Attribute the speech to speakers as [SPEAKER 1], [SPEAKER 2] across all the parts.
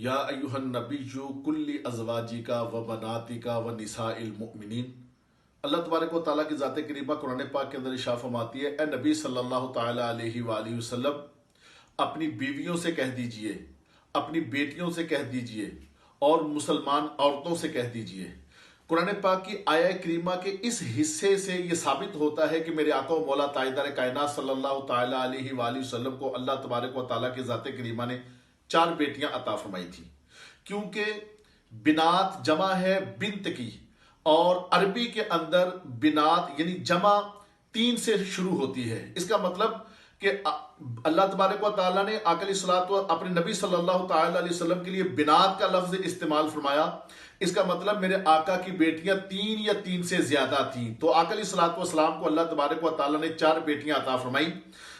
[SPEAKER 1] या अय्युहन नबिय्यु कुल्ली अज़वाजिका व बनातिका व निसाइल मुमिनीन। अल्लाह तबारक व तआला की ज़ात करीमा कुरान पाक के अंदर इरशाद फरमाती है, ए नबी सल्लल्लाहु तआला अलैहि वसल्लम, अपनी बीवियों से कह दीजिए, अपनी बेटियों से कह दीजिए और मुसलमान औरतों से कह दीजिए। कुरान पाक की आया करीमा के इस हिस्से से ये साबित होता है कि मेरे आका व मौला ताजदार कायनात सल्लल्लाहु तआला अलैहि वसल्लम को अल्लाह तबारक व तआला की ज़ात करीमा ने 4 बेटियां अता फरमाई थी। क्योंकि बिनात जमा है बिंत की, और अरबी के अंदर बिनात यानी जमा 3 से शुरू होती है। इसका मतलब कि अल्लाह तबारक व तआला ने अपने नबी सल्लल्लाहु तआला अलैहि वसल्लम के लिए बिनात का लफ्ज इस्तेमाल फरमाया। इसका मतलब मेरे आका की बेटियां 3 या 3 से ज्यादा थीं। तो आका अलैहिस्सलाम को अल्लाह तबारक व तआला ने 4 बेटियां अता फरमाई,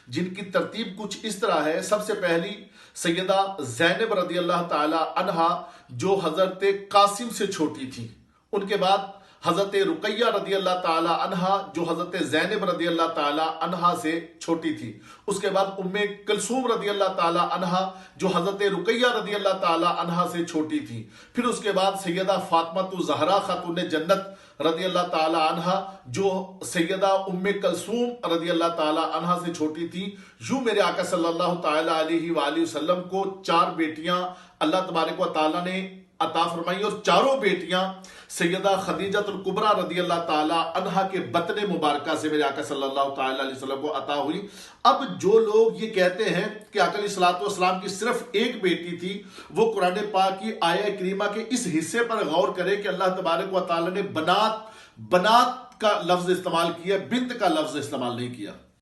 [SPEAKER 1] जिनकी तरतीब कुछ इस तरह है। सबसे पहली सैयदा ज़ैनब रदी अल्लाह ताला अन्हा, जो हजरत कासिम से छोटी थी। उनके बाद हजरत रुकैया रदी अल्लाह ताला अन्हा, जो हजरत ज़ैनब रदी अल्लाह ताला अन्हा से छोटी थी। उसके बाद उम्मे कुलसूम रदी अल्लाह ताला अन्हा, जो हजरत रुकैया रदी अल्लाह ताला अन्हा से छोटी थी। फिर उसके बाद सैयदा फातिमा ज़हरा खातून जन्नत रदी अल्लाह ताला अन्हा, जो सैयदा उम्मे कुलसूम रदी अल्लाह ताला अन्हा से छोटी थी। यूं मेरे आका सल्लल्लाहु ताला अलैहि वसल्लम को 4 बेटियां अल्लाह तबारक व तआला ने अता फरमाई, और चारों बेटियां सैयदा खदीजतुल कुबरा रदी अल्लाह ताला अन्हा के बतने मुबारका से मेरे आका सल्लल्लाहु ताला अलैहि वसल्लम को अता हुई। अब जो लोग ये कहते हैं कि आका अलैहिस्सलाम की सिर्फ एक बेटी थी, वो कुरान पाक की आया करीमा के इस हिस्से पर गौर करें कि अल्लाह तबारक व तआला ने बनात का लफ्ज इस्तेमाल किया, बिंत का लफ्ज इस्तेमाल नहीं किया।